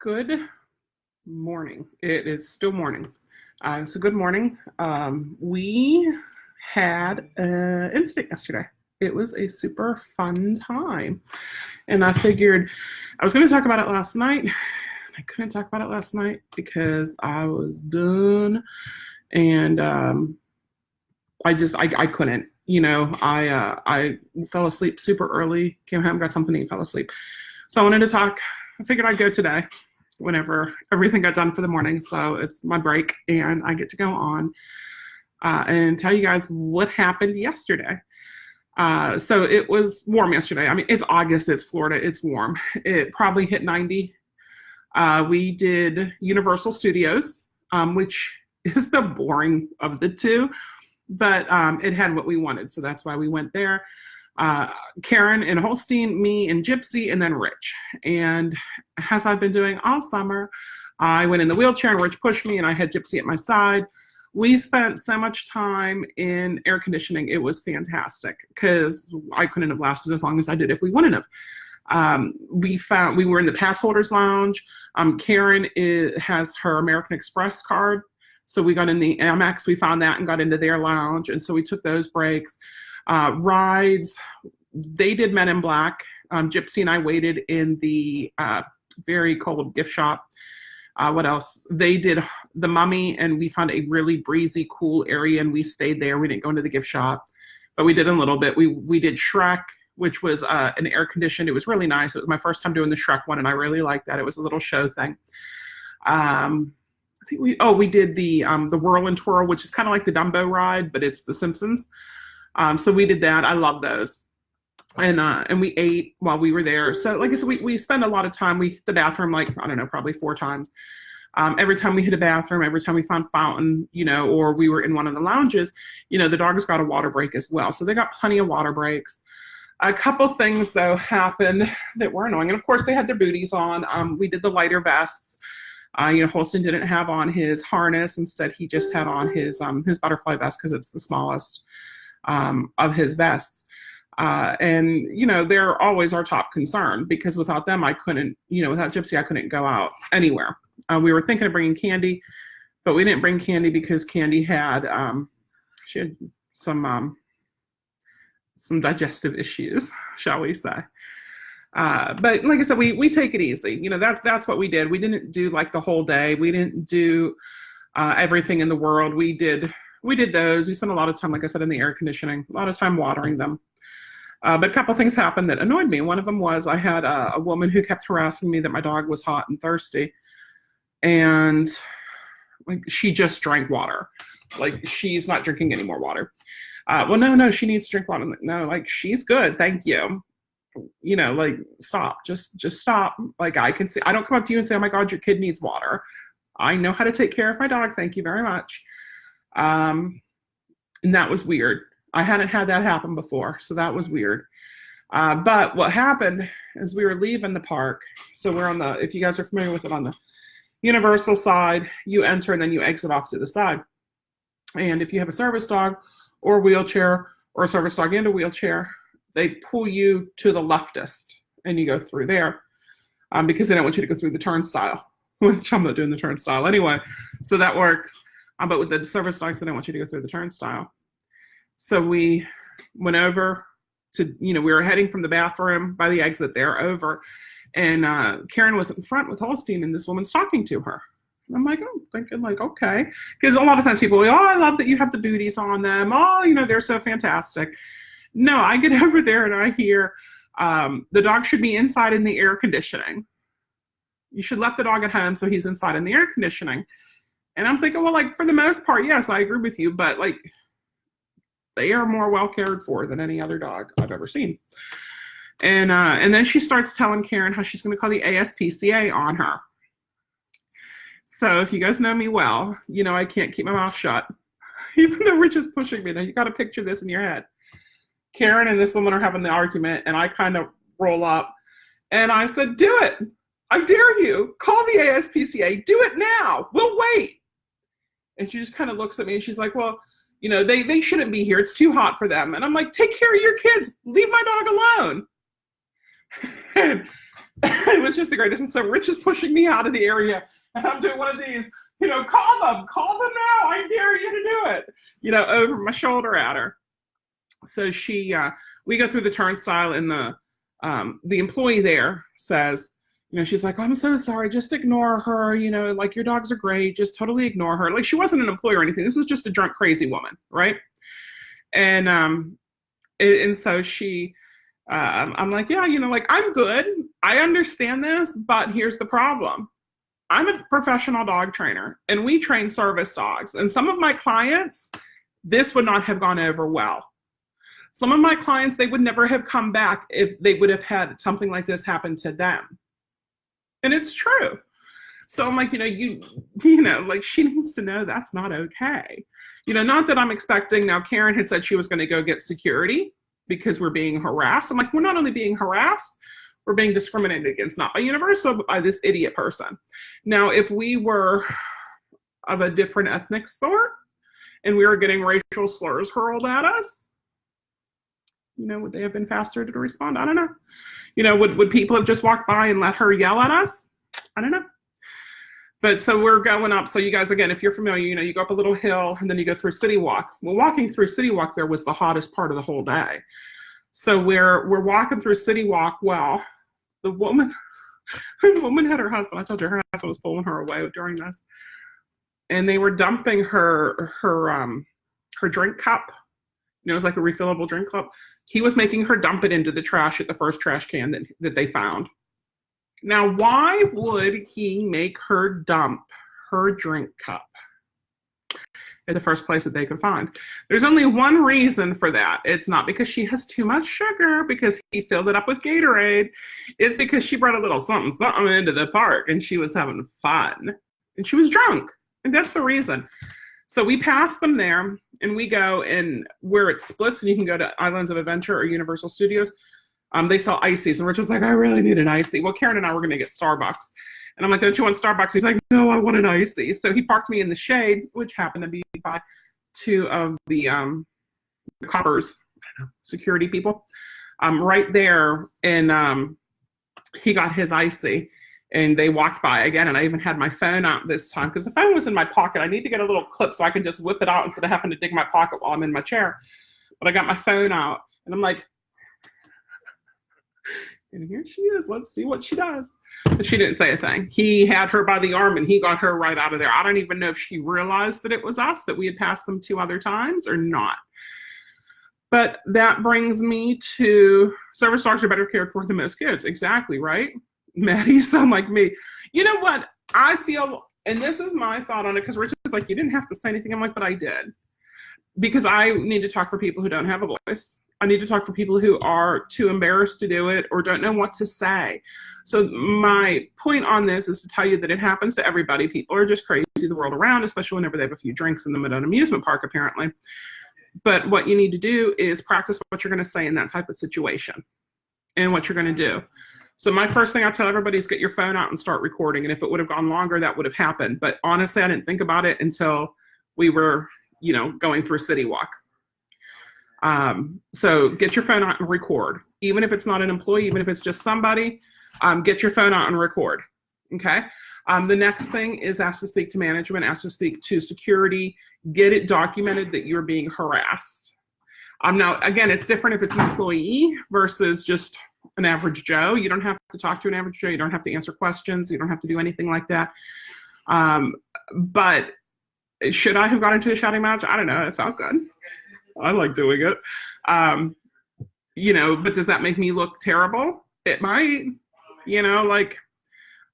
Good morning. It is still morning. So good morning. We had an incident yesterday. It was a super fun time. And I figured I was going to talk about it last night. I couldn't talk about it last night because I was done. And I couldn't. I fell asleep super early, came home, got something to eat, fell asleep. So I wanted to talk. I figured I'd go today whenever everything got done for the morning. So it's my break and I get to go on and tell you guys what happened yesterday. So it was warm yesterday. I mean, it's August, it's Florida, it's warm. It probably hit 90. We did Universal Studios, which is the boring of the two, but it had what we wanted. So that's why we went there. Karen and Holstein, me and Gypsy, and then Rich. And as I've been doing all summer, I went in the wheelchair and Rich pushed me and I had Gypsy at my side. We spent so much time in air conditioning. It was fantastic because I couldn't have lasted as long as I did if we wouldn't have. We were in the pass holders lounge. Karen has her American Express card. So we got in the Amex, we found that and got into their lounge. And so we took those breaks. Rides, they did Men in Black. Gypsy and I waited in the very cold gift shop. What else? They did The Mummy, and we found a really breezy, cool area, and we stayed there. We didn't go into the gift shop, but we did a little bit. We did Shrek, which was an air conditioned. It was really nice. It was my first time doing the Shrek one, and I really liked that. It was a little show thing. I think we did the Whirl and Twirl, which is kind of like the Dumbo ride, but it's The Simpsons. So we did that. I love those. And we ate while we were there. So like I said, we spend a lot of time. We hit the bathroom, like, I don't know, probably 4 times. Every time we hit a bathroom, every time we found fountain, or we were in one of the lounges, the dogs got a water break as well. So they got plenty of water breaks. A couple things, though, happened that were annoying. And, of course, they had their booties on. We did the lighter vests. Holston didn't have on his harness. Instead, he just had on his butterfly vest because it's the smallest of his vests. And they're always our top concern because without them, I couldn't, without Gypsy, I couldn't go out anywhere. We were thinking of bringing Candy, but we didn't bring Candy because Candy had, she had some digestive issues, shall we say. But like I said, we take it easy. That's what we did. We didn't do like the whole day. We didn't do everything in the world. We did those. We spent a lot of time, like I said, in the air conditioning, a lot of time watering them. But a couple things happened that annoyed me. One of them was I had a woman who kept harassing me that my dog was hot and thirsty. And like she just drank water. Like she's not drinking any more water. Well, no, she needs to drink water. No, like she's good. Thank you. Like stop, just stop. Like I can see, I don't come up to you and say, oh my God, your kid needs water. I know how to take care of my dog. Thank you very much. And that was weird. I hadn't had that happen before, so that was weird. But what happened is we were leaving the park. So we're on if you guys are familiar with it, on the Universal side, you enter and then you exit off to the side. And if you have a service dog or a wheelchair or a service dog and a wheelchair, they pull you to the leftist and you go through there because they don't want you to go through the turnstile, which I'm not doing the turnstile anyway. So that works. But with the service dogs, they don't want you to go through the turnstile. So we went over to, we were heading from the bathroom by the exit there over, and Karen was in front with Holstein, and this woman's talking to her. And I'm like, oh, thinking like, okay. Because a lot of times people go, oh, I love that you have the booties on them. Oh, they're so fantastic. No, I get over there and I hear the dog should be inside in the air conditioning. You should let the dog at home so he's inside in the air conditioning. And I'm thinking, well, like for the most part, yes, I agree with you, but like they are more well cared for than any other dog I've ever seen. And then she starts telling Karen how she's going to call the ASPCA on her. So if you guys know me well, I can't keep my mouth shut, even though Rich is pushing me. Now you got to picture this in your head. Karen and this woman are having the argument, and I kind of roll up, and I said, do it. I dare you. Call the ASPCA. Do it now. We'll wait. And she just kind of looks at me, and she's like, well, they shouldn't be here. It's too hot for them. And I'm like, take care of your kids. Leave my dog alone. And It was just the greatest. And so Rich is pushing me out of the area, and I'm doing one of these, call them now. I dare you to do it, over my shoulder at her. So we go through the turnstile, and the employee there says, she's like, oh, I'm so sorry. Just ignore her. Like, your dogs are great. Just totally ignore her. Like, she wasn't an employee or anything. This was just a drunk, crazy woman. Right. And so she, I'm like, yeah, like, I'm good. I understand this, but here's the problem. I'm a professional dog trainer, and we train service dogs. And some of my clients, this would not have gone over well. Some of my clients, they would never have come back if they would have had something like this happen to them. And it's true. So I'm like, like, she needs to know that's not okay. Not that I'm expecting. Now, Karen had said she was going to go get security because we're being harassed. I'm like, we're not only being harassed, we're being discriminated against, not by Universal, but by this idiot person. Now, if we were of a different ethnic sort and we were getting racial slurs hurled at us, would they have been faster to respond? I don't know. Would people have just walked by and let her yell at us? I don't know. But so we're going up. So you guys, again, if you're familiar, you go up a little hill and then you go through City Walk. Well, walking through City Walk there was the hottest part of the whole day. So we're walking through City Walk. Well, the woman had her husband. I told you her husband was pulling her away during this. And they were dumping her drink cup. It was like a refillable drink cup. He was making her dump it into the trash at the first trash can that they found. Now, why would he make her dump her drink cup at the first place that they could find? There's only one reason for that. It's not because she has too much sugar, because he filled it up with Gatorade. It's because she brought a little something into the park and she was having fun and she was drunk. And that's the reason. So we pass them there and we go, and where it splits and you can go to Islands of Adventure or Universal Studios, they sell ices. And Rich was like, I really need an icy. Well, Karen and I were going to get Starbucks. And I'm like, don't you want Starbucks? He's like, no, I want an icy. So he parked me in the shade, which happened to be by two of the coppers, security people, right there. And he got his icy. And they walked by again, and I even had my phone out this time because the phone was in my pocket. I need to get a little clip so I can just whip it out instead of having to dig my pocket while I'm in my chair. But I got my phone out, and I'm like, and here she is. Let's see what she does. But she didn't say a thing. He had her by the arm, and he got her right out of there. I don't even know if she realized that it was us, that we had passed them 2 other times or not. But that brings me to service dogs are better cared for than most kids. Exactly, right? Maddie, you sound like me. You know what? I feel, and this is my thought on it, because Rich is like, you didn't have to say anything. I'm like, but I did. Because I need to talk for people who don't have a voice. I need to talk for people who are too embarrassed to do it or don't know what to say. So my point on this is to tell you that it happens to everybody. People are just crazy the world around, especially whenever they have a few drinks in them at an amusement park, apparently. But what you need to do is practice what you're going to say in that type of situation and what you're going to do. So my first thing I tell everybody is get your phone out and start recording. And if it would have gone longer, that would have happened. But honestly, I didn't think about it until we were, going through City Walk. So get your phone out and record. Even if it's not an employee, even if it's just somebody, get your phone out and record. Okay. The next thing is ask to speak to management, ask to speak to security, get it documented that you're being harassed. Now, again, it's different if it's an employee versus just an average Joe. You don't have to talk to an average Joe. You don't have to answer questions. You don't have to do anything like that. But should I have got into a shouting match? I don't know. It felt good. I like doing it. But does that make me look terrible? It might,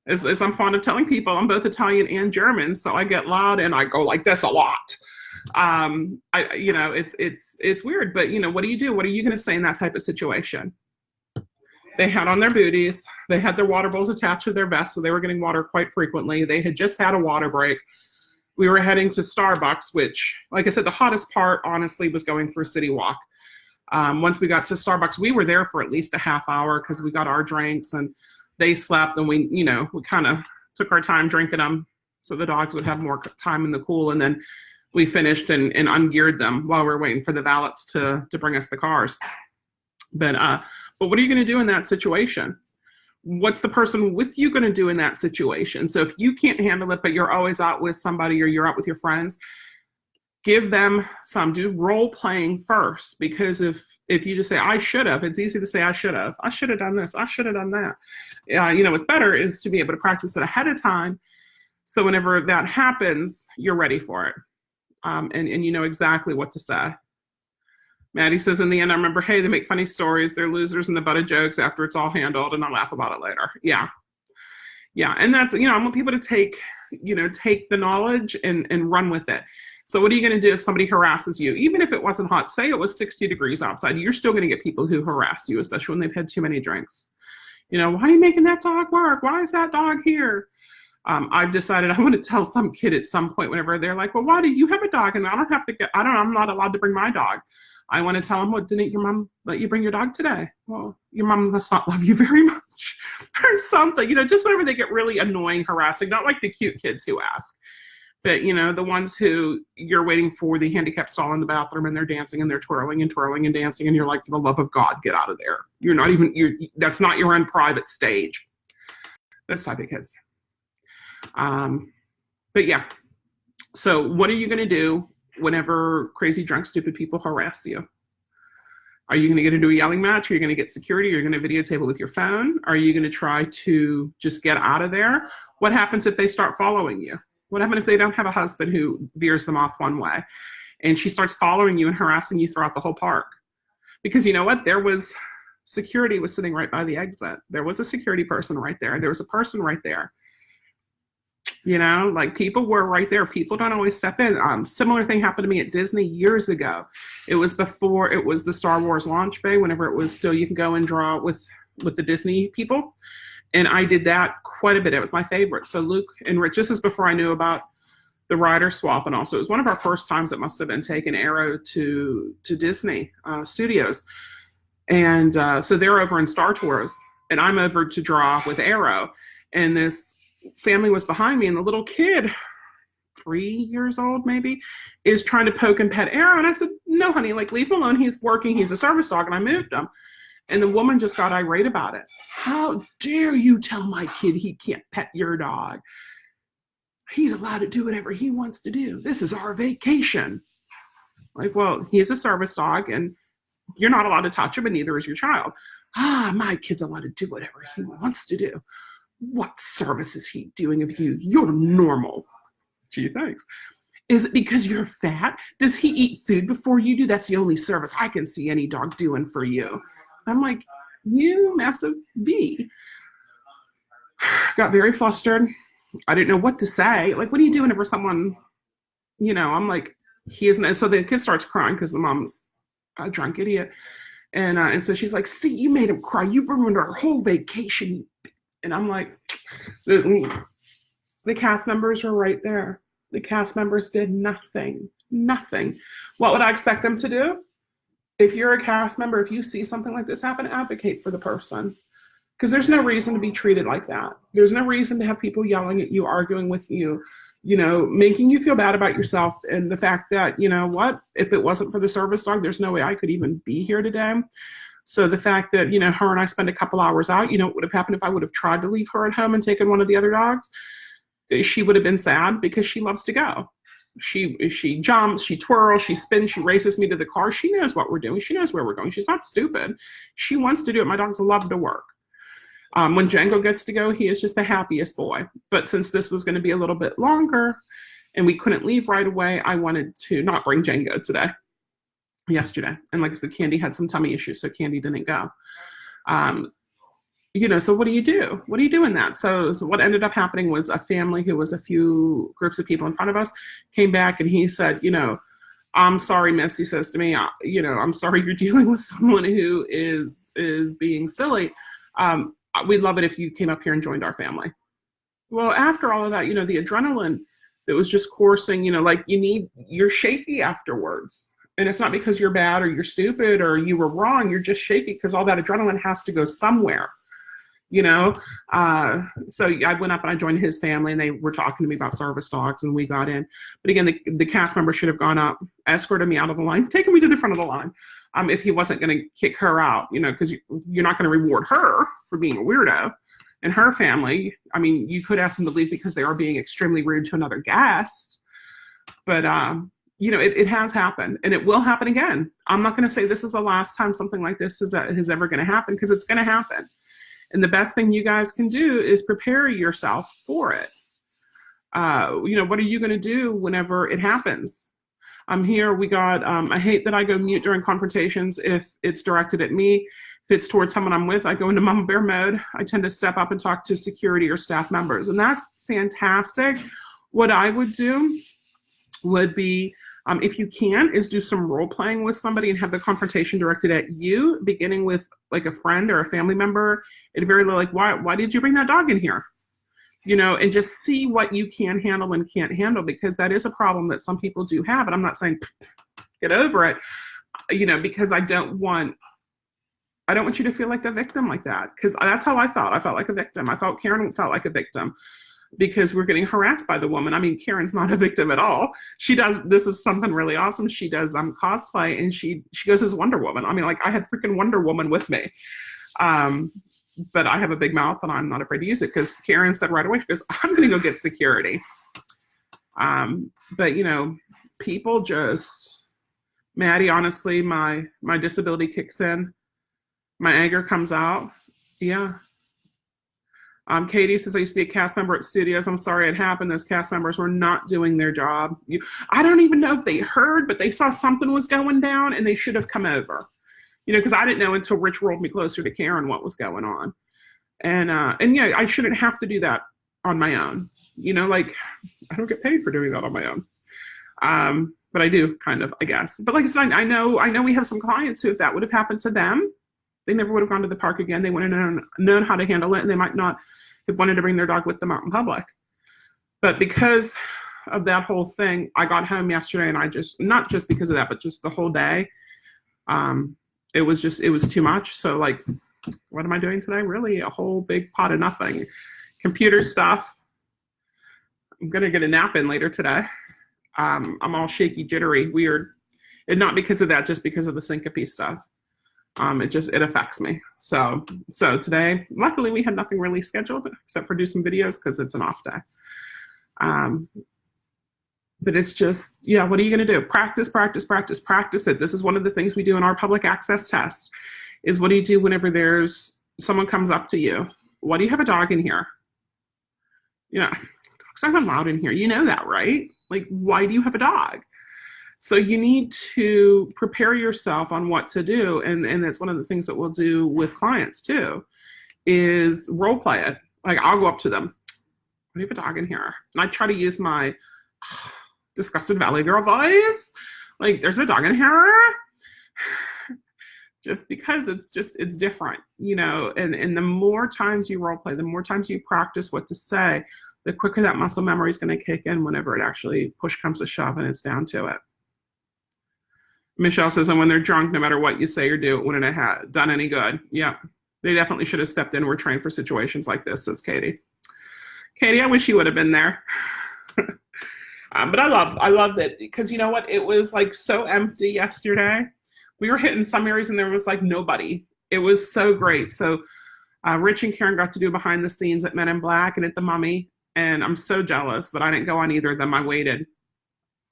as I'm fond of telling people, I'm both Italian and German, so I get loud and I go like this a lot. It's weird, but what do you do? What are you going to say in that type of situation? They had on their booties. They had their water bowls attached to their vests, so they were getting water quite frequently. They had just had a water break. We were heading to Starbucks, which, like I said, the hottest part, honestly, was going through City Walk. Once we got to Starbucks, we were there for at least a half hour because we got our drinks and they slept, and we kind of took our time drinking them so the dogs would have more time in the cool. And then we finished and ungeared them while we were waiting for the valets to bring us the cars. But what are you going to do in that situation? what's the person with you going to do in that situation? So if you can't handle it, but you're always out with somebody or you're out with your friends, give them some, do role playing first, because if you just say, I should have, it's easy to say, I should have done this, I should have done that. What's better is to be able to practice it ahead of time. So whenever that happens, you're ready for it. And you know exactly what to say. Maddie says, in the end, I remember, hey, they make funny stories. They're losers in the butt of jokes after it's all handled, and I laugh about it later. Yeah. And that's, I want people to take the knowledge and run with it. So what are you going to do if somebody harasses you? Even if it wasn't hot, say it was 60 degrees outside, you're still going to get people who harass you, especially when they've had too many drinks. Why are you making that dog bark? Why is that dog here? I've decided I want to tell some kid at some point whenever they're like, well, why do you have a dog? And I'm not allowed to bring my dog. I want to tell them, well, didn't your mom let you bring your dog today? Well, your mom must not love you very much or something, just whenever they get really annoying, harassing, not like the cute kids who ask, but, the ones who you're waiting for the handicap stall in the bathroom and they're dancing and they're twirling and dancing. And you're like, for the love of God, get out of there. That's not your own private stage. Those type of kids. But yeah, so what are you going to do whenever crazy, drunk, stupid people harass you? Are you going to get into a yelling match? Are you going to get security? Are you going to videotape it with your phone? Are you going to try to just get out of there? What happens if they start following you? What happens if they don't have a husband who veers them off one way and she starts following you and harassing you throughout the whole park? Because you know what? Security was sitting right by the exit. There was a security person right there. There was a person right there. People were right there. People don't always step in. Similar thing happened to me at Disney years ago. It was before it was the Star Wars launch bay, whenever it was still, you can go and draw with the Disney people. And I did that quite a bit. It was my favorite. So Luke and Rich, this is before I knew about the rider swap. And also it was one of our first times it must have been taking Arrow to Disney Studios. And so they're over in Star Tours and I'm over to draw with Arrow. And this family was behind me and the little kid, 3 years old maybe, is trying to poke and pet Arrow. And I said, no, honey, leave him alone. He's working. He's a service dog. And I moved him. And the woman just got irate about it. How dare you tell my kid he can't pet your dog? He's allowed to do whatever he wants to do. This is our vacation. Well, he's a service dog and you're not allowed to touch him and neither is your child. My kid's allowed to do whatever he wants to do. What service is he doing of you? You're normal. Gee, thanks. Is it because you're fat? Does he eat food before you do? That's the only service I can see any dog doing for you. I'm like, you massive bee. Got very flustered. I didn't know what to say. What do you do whenever someone, I'm like, he isn't. So the kid starts crying because the mom's a drunk idiot. And so she's like, see, you made him cry. You ruined our whole vacation. And I'm like, the cast members were right there. The cast members did nothing. What would I expect them to do? If you're a cast member, if you see something like this happen, advocate for the person. Because there's no reason to be treated like that. There's no reason to have people yelling at you, arguing with you, making you feel bad about yourself. And the fact that, if it wasn't for the service dog, there's no way I could even be here today. So the fact that, her and I spend a couple hours out, what would have happened if I would have tried to leave her at home and taken one of the other dogs? She would have been sad because she loves to go. She jumps, she twirls, she spins, she races me to the car. She knows what we're doing. She knows where we're going. She's not stupid. She wants to do it. My dogs love to work. When Django gets to go, he is just the happiest boy. But since this was going to be a little bit longer and we couldn't leave right away, I wanted to not bring Django yesterday. And like I said, Candy had some tummy issues, so Candy didn't go. So what do you do? What do you do in that? So what ended up happening was a family who was a few groups of people in front of us came back and he said, I'm sorry, miss, he says to me, I'm sorry you're dealing with someone who is being silly. We'd love it if you came up here and joined our family. Well, after all of that, the adrenaline that was just coursing, you're shaky afterwards. And it's not because you're bad or you're stupid or you were wrong. You're just shaky because all that adrenaline has to go somewhere. So I went up and I joined his family and they were talking to me about service dogs and we got in. But again, the cast member should have gone up, escorted me out of the line, taken me to the front of the line. If he wasn't going to kick her out, because you're not going to reward her for being a weirdo. and her family. I mean, you could ask them to leave because they are being extremely rude to another guest, but it has happened, and it will happen again. I'm not going to say this is the last time something like this is ever going to happen, because it's going to happen. And the best thing you guys can do is prepare yourself for it. What are you going to do whenever it happens? I'm here. We got, I hate that I go mute during confrontations if it's directed at me. If it's towards someone I'm with, I go into mama bear mode. I tend to step up and talk to security or staff members, and that's fantastic. What I would do would be, if you can, is do some role playing with somebody and have the confrontation directed at you, beginning with like a friend or a family member. At very low, like, why did you bring that dog in here? And just see what you can handle and can't handle, because that is a problem that some people do have. And I'm not saying get over it, because I don't want you to feel like the victim like that, because that's how I felt. I felt like a victim. I felt Karen felt like a victim, because we're getting harassed by the woman. I mean, Karen's not a victim at all. This is something really awesome. She does cosplay, and she goes as Wonder Woman. I mean, like, I had freaking Wonder Woman with me. But I have a big mouth and I'm not afraid to use it, because Karen said right away, she goes, I'm going to go get security. But people just, Maddie, honestly, my disability kicks in. My anger comes out. Yeah. Katie says, I used to be a cast member at studios. I'm sorry it happened. Those cast members were not doing their job. I don't even know if they heard, but they saw something was going down and they should have come over. Because I didn't know until Rich rolled me closer to Karen what was going on. And yeah, I shouldn't have to do that on my own. Like, I don't get paid for doing that on my own. But I do, kind of, I guess. But like I said, I know we have some clients who, if that would have happened to them, they never would have gone to the park again. They wouldn't have known how to handle it, and they might not have wanted to bring their dog with them out in public. But because of that whole thing, I got home yesterday, and I just, not just because of that, but just the whole day, it was too much. So like, what am I doing today? Really a whole big pot of nothing. Computer stuff. I'm going to get a nap in later today. I'm all shaky, jittery, weird. And not because of that, just because of the syncope stuff. It affects me. So today, luckily we had nothing really scheduled except for do some videos, because it's an off day. But it's just, yeah, what are you going to do? Practice, practice, practice, practice it. This is one of the things we do in our public access test, is what do you do whenever there's someone comes up to you? Why do you have a dog in here? Dogs aren't allowed in here. You know that, right? Like, why do you have a dog? So you need to prepare yourself on what to do. And that's one of the things that we'll do with clients too, is role play it. Like, I'll go up to them. Why do you have a dog in here? And I try to use my disgusted Valley Girl voice. Like, there's a dog in here. Just because it's different, and the more times you role play, the more times you practice what to say, the quicker that muscle memory is going to kick in whenever it actually push comes to shove and it's down to it. Michelle says, and when they're drunk, no matter what you say or do, it wouldn't have done any good. Yeah, they definitely should have stepped in. We're trained for situations like this, says Katie. Katie, I wish you would have been there. But I loved it, because you know what? It was like so empty yesterday. We were hitting some areas and there was like nobody. It was so great. So Rich and Karen got to do behind the scenes at Men in Black and at the Mummy. And I'm so jealous, but I didn't go on either of them. I waited,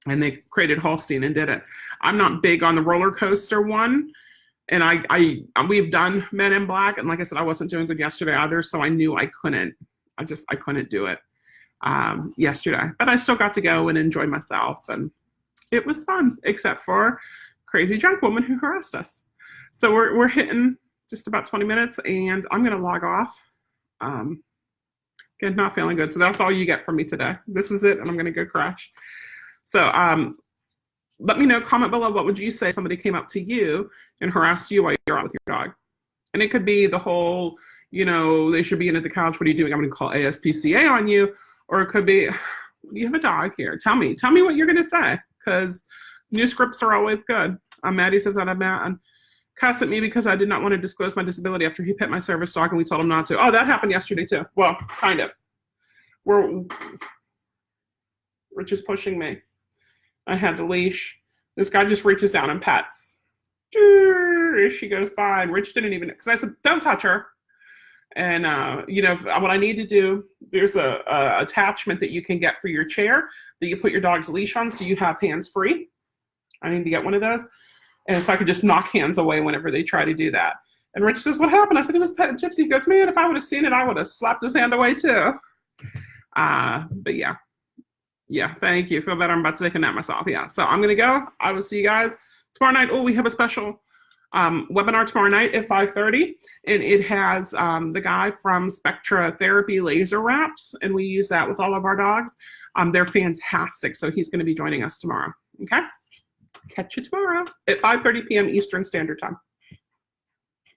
and they created Holstein and did it. I'm not big on the roller coaster one. And we've done Men in Black. And like I said, I wasn't doing good yesterday either. So I knew I couldn't do it yesterday, but I still got to go and enjoy myself. And it was fun, except for crazy drunk woman who harassed us. So we're hitting just about 20 minutes, and I'm going to log off. Again, not feeling good. So that's all you get from me today. This is it, and I'm going to go crash. So let me know, comment below, what would you say if somebody came up to you and harassed you while you're out with your dog? And it could be the whole, they should be in at the couch. What are you doing? I'm going to call ASPCA on you. Or it could be, you have a dog here. Tell me what you're going to say, because new scripts are always good. Maddie says that I'm mad and cuss at me because I did not want to disclose my disability after he pet my service dog and we told him not to. Oh, that happened yesterday too. Well, kind of. Rich is pushing me. I had the leash. This guy just reaches down and pets. She goes by, and Rich didn't even, because I said, don't touch her. And, you know, what I need to do, there's a attachment that you can get for your chair that you put your dog's leash on so you have hands free. I need to get one of those. And so I could just knock hands away whenever they try to do that. And Rich says, what happened? I said, it was Pet Gypsy. He goes, man, if I would have seen it, I would have slapped his hand away too. But yeah. Yeah, thank you. Feel better. I'm about to take a nap myself. Yeah, so I'm going to go. I will see you guys tomorrow night. Oh, we have a special webinar tomorrow night at 5:30. And it has the guy from Spectra Therapy laser wraps. And we use that with all of our dogs. They're fantastic. So he's going to be joining us tomorrow. Okay? Catch you tomorrow at 5:30 p.m. Eastern Standard Time.